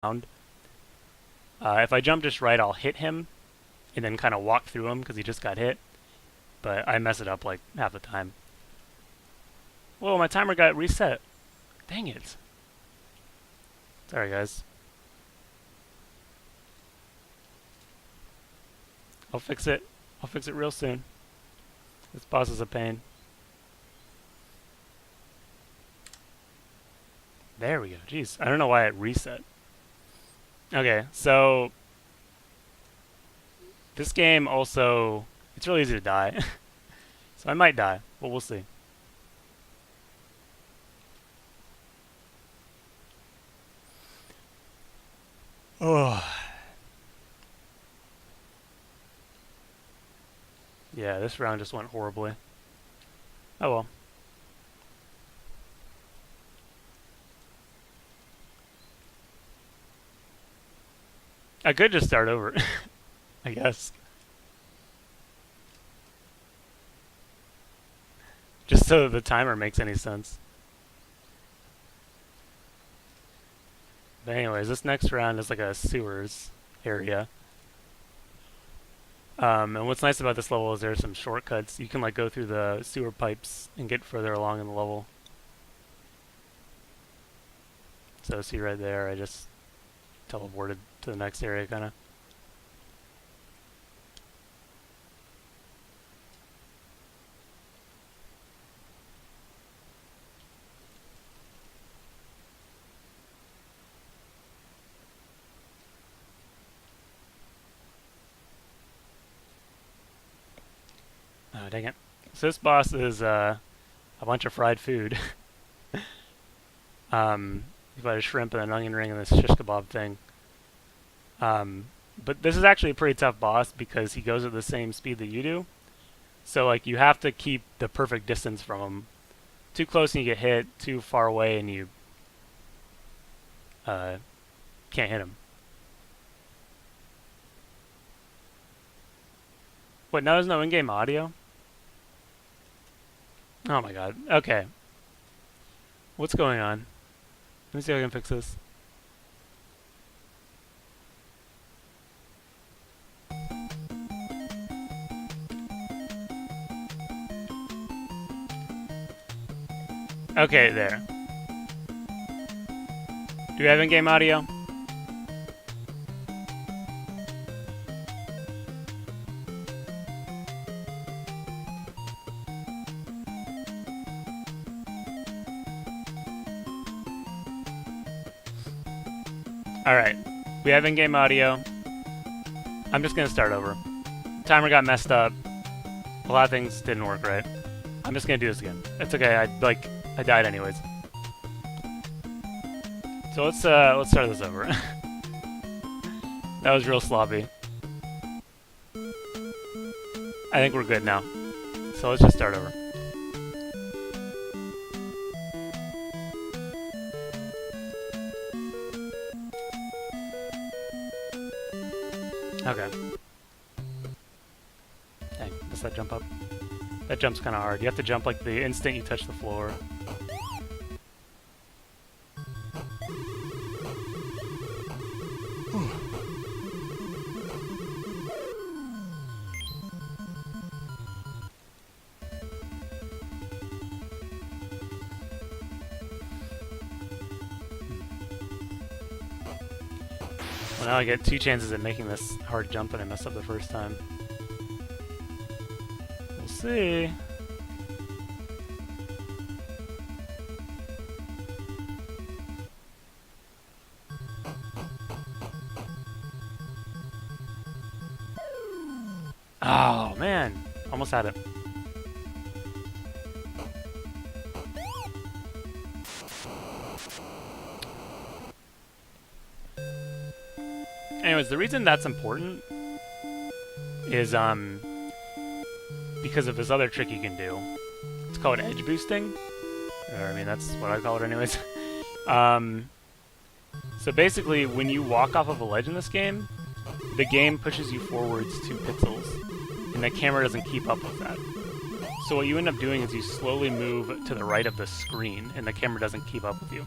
around. If I jump just right, I'll hit him and then kind of walk through him because he just got hit. But I mess it up like half the time. Whoa, my timer got reset. Dang it. Sorry, guys. I'll fix it. I'll fix it real soon. This boss is a pain. There we go. Jeez, I don't know why it reset. Okay, so this game also, it's really easy to die. So I might die, but we'll see. Oh. Yeah, this round just went horribly. Oh well. I could just start over, I guess. Just so the timer makes any sense. But anyways, this next round is like a sewers area. And what's nice about this level is there's some shortcuts. You can like go through the sewer pipes and get further along in the level. So see right there, I just teleported to the next area kind of. Oh, dang it. So this boss is a bunch of fried food. You've got a shrimp and an onion ring and this shish kebab thing. But this is actually a pretty tough boss because he goes at the same speed that you do. So like you have to keep the perfect distance from him. Too close and you get hit, too far away and you can't hit him. What, now there's no in-game audio? Oh my god. Okay. What's going on? Let me see if I can fix this. Okay, there. Do we have in-game audio? Alright. We have in-game audio. I'm just gonna start over. Timer got messed up. A lot of things didn't work right. I'm just gonna do this again. It's okay, I died anyways. So let's start this over. That was real sloppy. I think we're good now. So let's just start over. Okay. Dang, does that jump up? That jump's kind of hard. You have to jump like the instant you touch the floor. Well, now I get 2 chances at making this hard jump and I messed up the first time. We'll see. Oh, man. Almost had it. Anyways, the reason that's important is because of this other trick you can do. It's called edge boosting. Or, I mean, that's what I call it anyways. So basically, when you walk off of a ledge in this game, the game pushes you forwards 2 pixels, and the camera doesn't keep up with that. So what you end up doing is you slowly move to the right of the screen, and the camera doesn't keep up with you.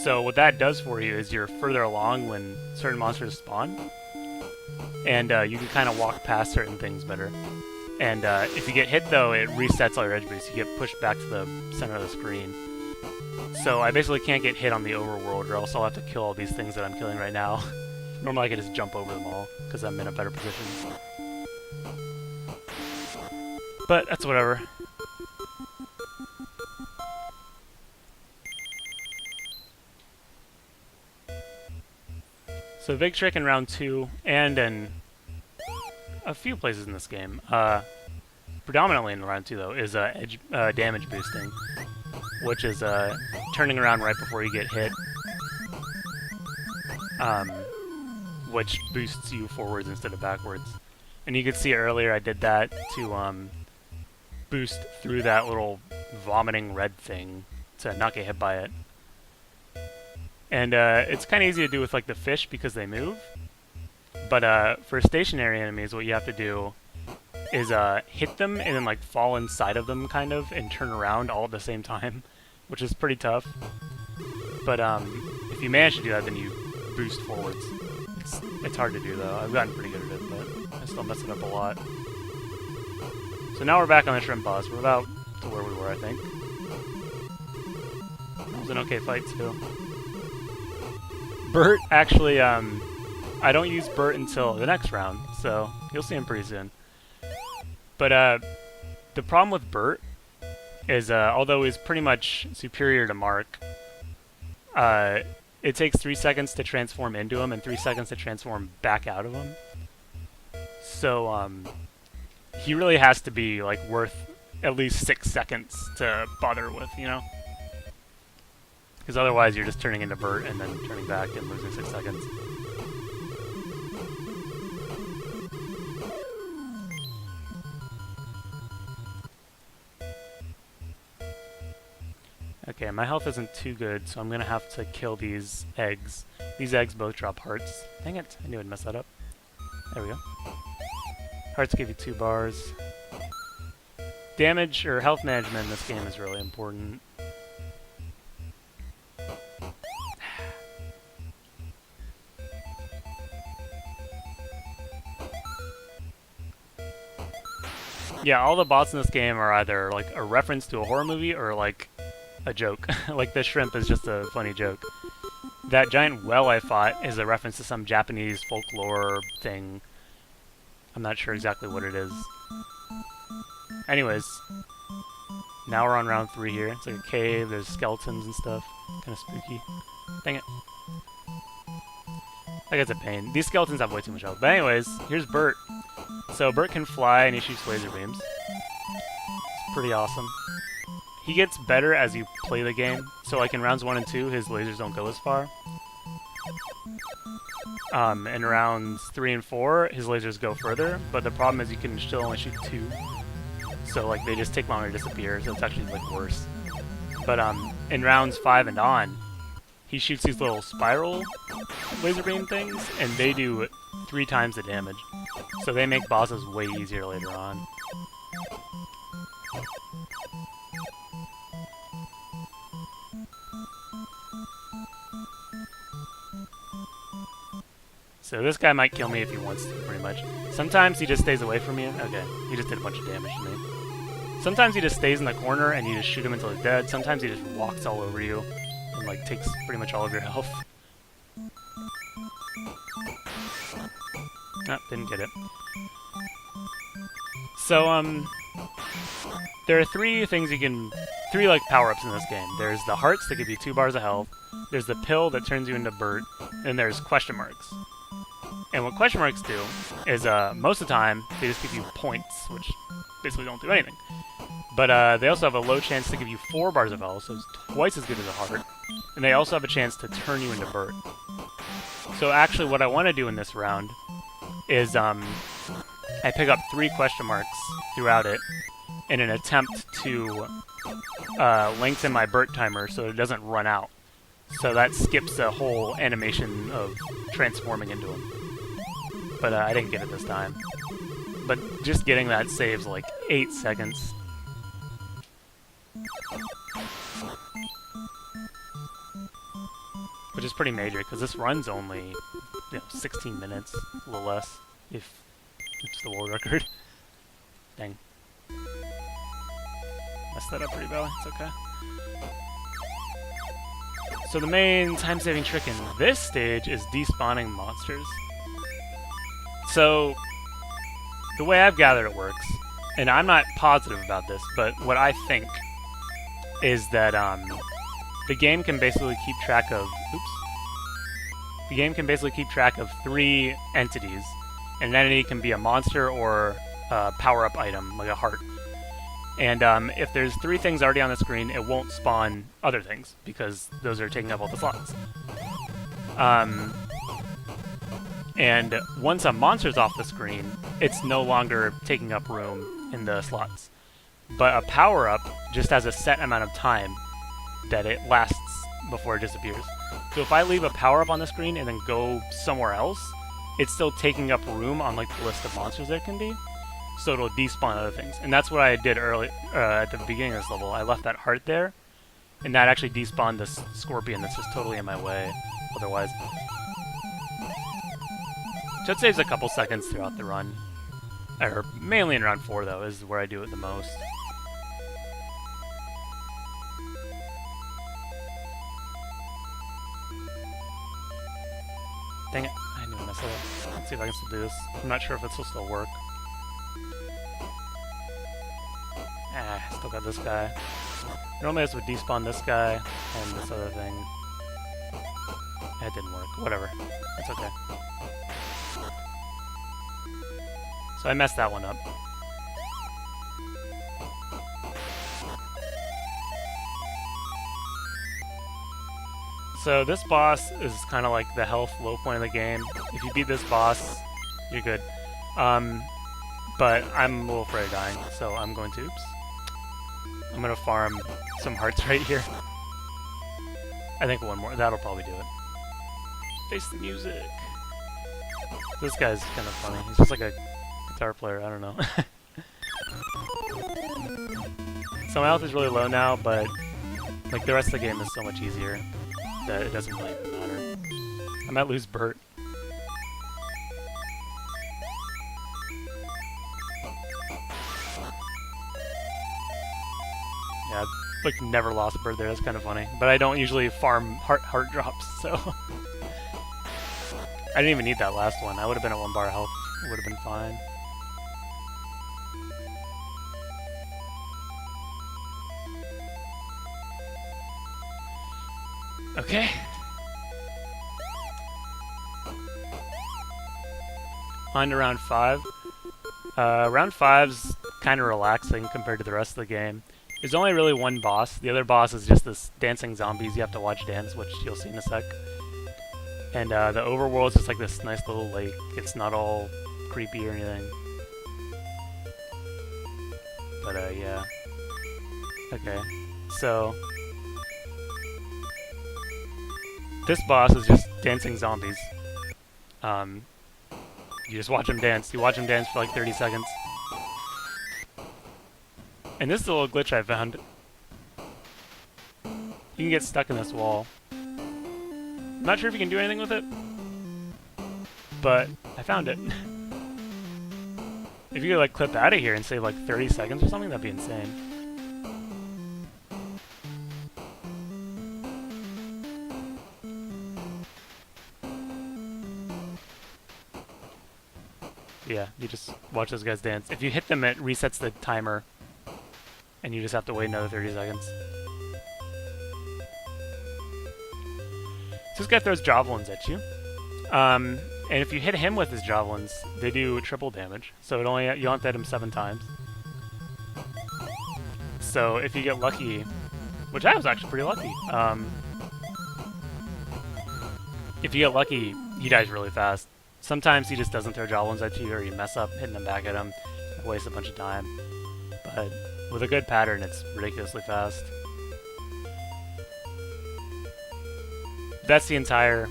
So what that does for you is you're further along when certain monsters spawn, and you can kind of walk past certain things better. And if you get hit, though, it resets all your edge boosts. You get pushed back to the center of the screen. So I basically can't get hit on the overworld, or else I'll have to kill all these things that I'm killing right now. Normally I can just jump over them all, because I'm in a better position. But that's whatever. So Big Trick in round 2, and in a few places in this game, predominantly in round 2 though, is damage boosting, which is turning around right before you get hit, which boosts you forwards instead of backwards. And you could see earlier I did that to boost through that little vomiting red thing to not get hit by it. And it's kind of easy to do with like the fish because they move. But for stationary enemies, what you have to do is hit them and then like fall inside of them kind of and turn around all at the same time, which is pretty tough. But if you manage to do that, then you boost forwards. It's hard to do though. I've gotten pretty good at it, but I still mess it up a lot. So now we're back on the shrimp boss. We're about to where we were, I think. That was an okay fight too. Bert, actually, I don't use Bert until the next round, so you'll see him pretty soon. But the problem with Bert is, although he's pretty much superior to Mark, it takes 3 seconds to transform into him and 3 seconds to transform back out of him. So he really has to be like worth at least 6 seconds to bother with, you know? Because otherwise you're just turning into Bert and then turning back and losing 6 seconds. Okay, my health isn't too good, so I'm gonna have to kill these eggs. These eggs both drop hearts. Dang it, I knew I'd mess that up. There we go. Hearts give you 2 bars. Damage or health management in this game is really important. Yeah, all the bots in this game are either like a reference to a horror movie or like a joke. Like the shrimp is just a funny joke. That giant well I fought is a reference to some Japanese folklore thing. I'm not sure exactly what it is. Anyways, now we're on round 3 here. It's like a cave, there's skeletons and stuff. Kind of spooky. Dang it. That guy's a pain. These skeletons have way too much health. But anyways, here's Bert. So Bert can fly and he shoots laser beams. It's pretty awesome. He gets better as you play the game. So like in rounds 1 and 2, his lasers don't go as far. In rounds 3 and 4, his lasers go further. But the problem is you can still only shoot 2. So like they just take longer to disappear, so it's actually like worse. But in rounds 5 and on, he shoots these little spiral laser beam things, and they do 3 times the damage. So they make bosses way easier later on. So this guy might kill me if he wants to, pretty much. Sometimes he just stays away from me. Okay, he just did a bunch of damage to me. Sometimes he just stays in the corner and you just shoot him until he's dead. Sometimes he just walks all over you and like takes pretty much all of your health. Ah, didn't get it. So, there are 3 things you can... 3, like, power-ups in this game. There's the hearts that give you 2 bars of health, there's the pill that turns you into Bert, and there's question marks. And what question marks do is, most of the time, they just give you points, which basically don't do anything. But they also have a low chance to give you 4 bars of health, so it's twice as good as a heart. And they also have a chance to turn you into Bert. So actually what I want to do in this round is I pick up 3 question marks throughout it in an attempt to lengthen my Bert timer so it doesn't run out. So that skips the whole animation of transforming into him. But I didn't get it this time. But just getting that saves like 8 seconds. which is pretty major because this run's only 16 minutes, a little less, if it's the world record. Dang. Messed that up pretty badly. It's okay. So the main time-saving trick in this stage is despawning monsters. So the way I've gathered it works, and I'm not positive about this, but what I think is that the game can basically keep track of the game can basically keep track of 3 entities. An entity can be a monster or a power-up item, like a heart. And if there's 3 things already on the screen, it won't spawn other things, because those are taking up all the slots. And once a monster's off the screen, it's no longer taking up room in the slots. But a power-up just has a set amount of time that it lasts before it disappears. So if I leave a power-up on the screen and then go somewhere else, it's still taking up room on like the list of monsters there can be. So it'll despawn other things. And that's what I did early at the beginning of this level. I left that heart there, and that actually despawned this scorpion that's just totally in my way otherwise. So it saves a couple seconds throughout the run. Or mainly in round 4 though, is where I do it the most. Dang it, I knew I messed it up. Let's see if I can still do this. I'm not sure if this will still work. Still got this guy. Normally this would despawn this guy and this other thing. It didn't work. Whatever. It's okay. So I messed that one up. So this boss is kind of like the health low point of the game. If you beat this boss, you're good. But I'm a little afraid of dying, so I'm going to... Oops. I'm going to farm some hearts right here. I think one more. That'll probably do it. Face the music. This guy's kind of funny. He's just like a guitar player. I don't know. So my health is really low now, but like the rest of the game is so much easier that it doesn't really even matter. I might lose Bert. Yeah, I've like never lost Bert there. That's kind of funny. But I don't usually farm heart drops, so I didn't even need that last one. I would have been at 1 bar health. It would have been fine. Okay. On to round 5. Round 5's kind of relaxing compared to the rest of the game. There's only really one boss. The other boss is just this dancing zombies you have to watch dance, which you'll see in a sec. And the overworld is just like this nice little lake. It's not all creepy or anything. But yeah. Okay. So this boss is just dancing zombies. You just watch them dance. You watch them dance for like 30 seconds. And this is a little glitch I found. You can get stuck in this wall. I'm not sure if you can do anything with it, but I found it. If you could like clip out of here and save like 30 seconds or something, that'd be insane. Yeah, you just watch those guys dance. If you hit them, it resets the timer, and you just have to wait another 30 seconds. So this guy throws javelins at you. And if you hit him with his javelins, they do triple damage. So you only have to hit him 7 times. So if you get lucky, which I was actually pretty lucky. If you get lucky, he dies really fast. Sometimes he just doesn't throw javelins at you, or you mess up hitting them back at him, waste a bunch of time. But with a good pattern, it's ridiculously fast. That's the entire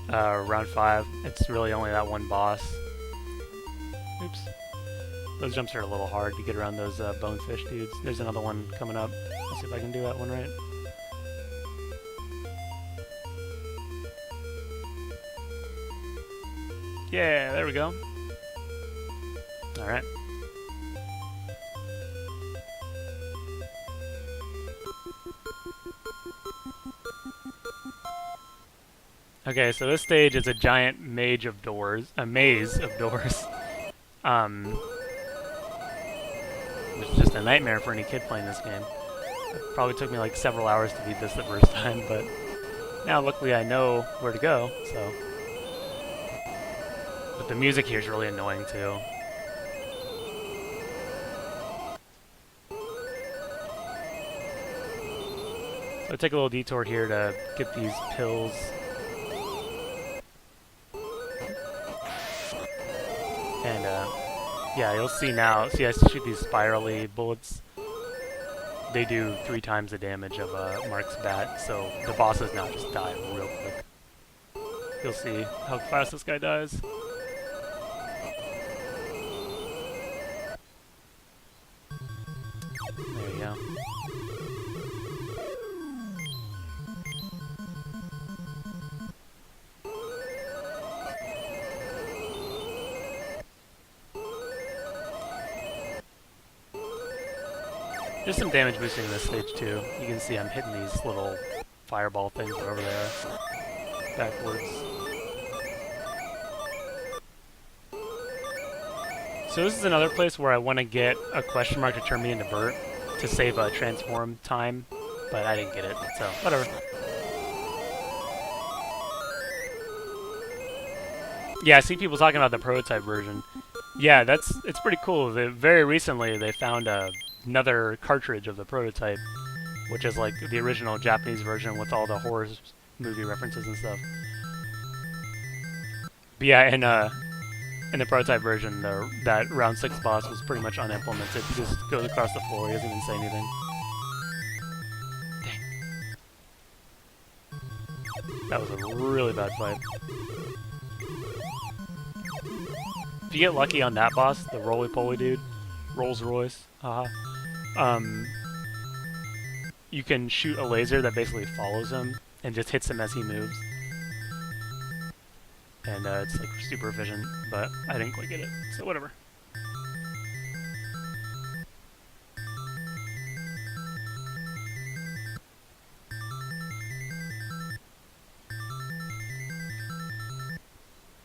round 5. It's really only that one boss. Oops. Those jumps are a little hard to get around those bonefish dudes. There's another one coming up. Let's see if I can do that one right. Yeah, there we go. Alright. Okay, so this stage is a giant maze of doors. Um, which is just a nightmare for any kid playing this game. It probably took me like several hours to beat this the first time, but now luckily I know where to go, so. But the music here is really annoying too. So I take a little detour here to get these pills. And yeah, you'll see now. See, I shoot these spirally bullets. They do 3 times the damage of Mark's bat, so the bosses now just die real quick. You'll see how fast this guy dies. There you go. There's some damage boosting in this stage too. You can see I'm hitting these little fireball things wherever they are. Backwards. So this is another place where I want to get a question mark to turn me into Bert to save a transform time, but I didn't get it, so whatever. Yeah, I see people talking about the prototype version. Yeah, it's pretty cool. Very recently they found another cartridge of the prototype, which is like the original Japanese version with all the horror movie references and stuff. But yeah, in the prototype version, that round 6 boss was pretty much unimplemented. He just goes across the floor. He doesn't even say anything. Dang. That was a really bad fight. If you get lucky on that boss, the roly-poly dude, Rolls Royce, you can shoot a laser that basically follows him and just hits him as he moves. And it's like super efficient, but I didn't quite get it, so whatever.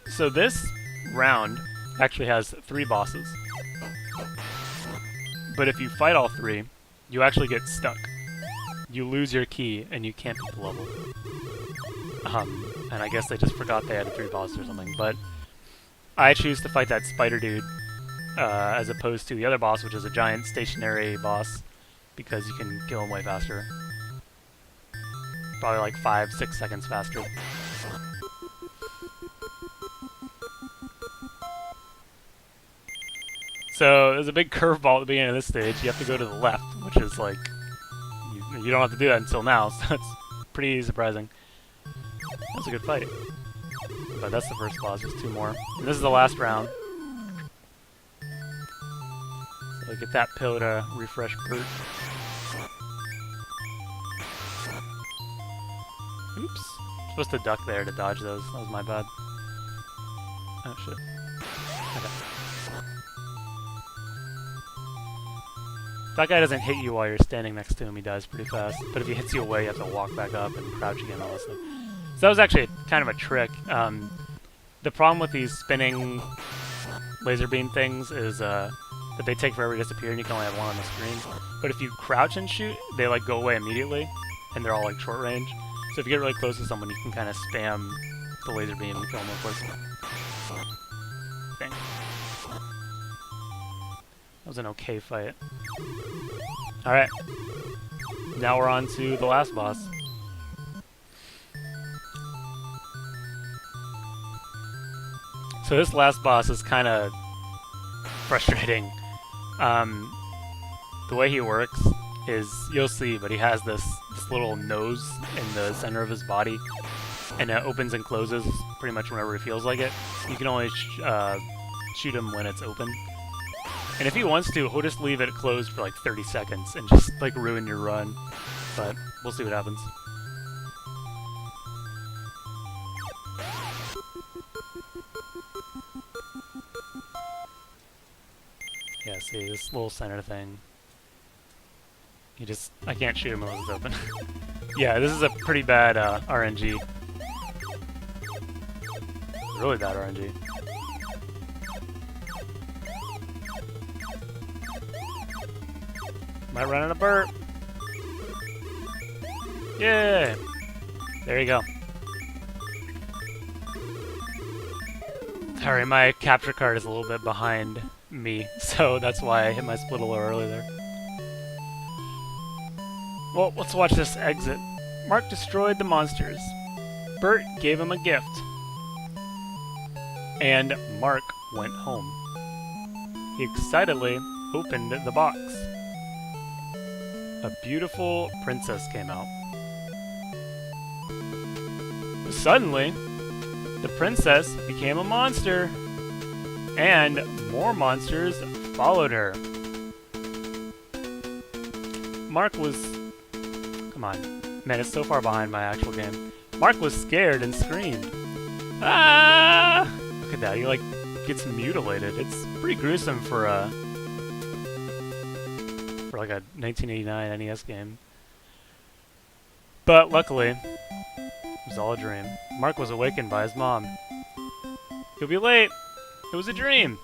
So this round actually has 3 bosses. But if you fight all 3, you actually get stuck. You lose your key and you can't beat the level. And I guess they just forgot they had 3 bosses or something, but I choose to fight that spider dude as opposed to the other boss, which is a giant stationary boss, because you can kill him way faster. Probably like 5-6 seconds faster. So there's a big curveball at the beginning of this stage. You have to go to the left, which is like, you don't have to do that until now, so it's pretty surprising. That was a good fight. But that's the first boss, there's 2 more. And this is the last round. So get that pill to refresh Bert. Oops. Supposed to duck there to dodge those. That was my bad. Oh shit. Okay. If that guy doesn't hit you while you're standing next to him, he dies pretty fast. But if he hits you away, you have to walk back up and crouch again and all that stuff. So that was actually kind of a trick. The problem with these spinning laser beam things is that they take forever to disappear and you can only have 1 on the screen. But if you crouch and shoot, they like go away immediately, and they're all like short range. So if you get really close to someone, you can kind of spam the laser beam and kill them real quick. Dang. That was an okay fight. Alright. Now we're on to the last boss. So this last boss is kind of frustrating. The way he works is, you'll see, but he has this little nose in the center of his body, and it opens and closes pretty much whenever he feels like it. You can only shoot him when it's open. And if he wants to, he'll just leave it closed for like 30 seconds and just like ruin your run. But we'll see what happens. see, this little center thing. I can't shoot him unless it's open. Yeah, this is a pretty bad RNG. Really bad RNG. Might run out of burp. Yeah. There you go. Sorry, my capture card is a little bit behind me, so that's why I hit my split a little early there. Well, let's watch this exit. Mark destroyed the monsters. Bert gave him a gift. And Mark went home. He excitedly opened the box. A beautiful princess came out. Suddenly, the princess became a monster, and more monsters followed her. Mark was... Come on. Man, it's so far behind my actual game. Mark was scared and screamed. Ah! Look at that, he like gets mutilated. It's pretty gruesome for like a 1989 NES game. But luckily, it was all a dream. Mark was awakened by his mom. You'll be late. It was a dream.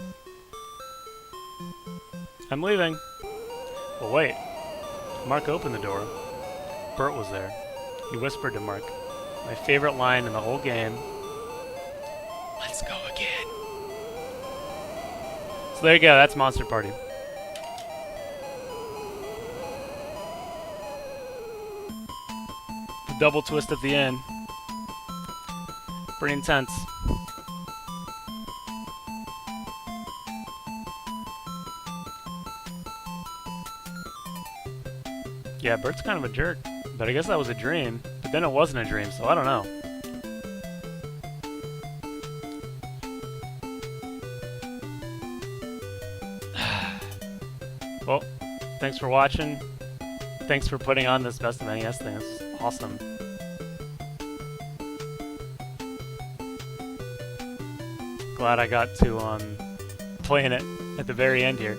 I'm leaving. Well, wait. Mark opened the door. Bert was there. He whispered to Mark, my favorite line in the whole game. Let's go again. So there you go. That's Monster Party. The double twist at the end. Pretty intense. Yeah, Bert's kind of a jerk. But I guess that was a dream. But then it wasn't a dream, so I don't know. Well, thanks for watching. Thanks for putting on this Best of NES thing. This is awesome. Glad I got to playing it at the very end here.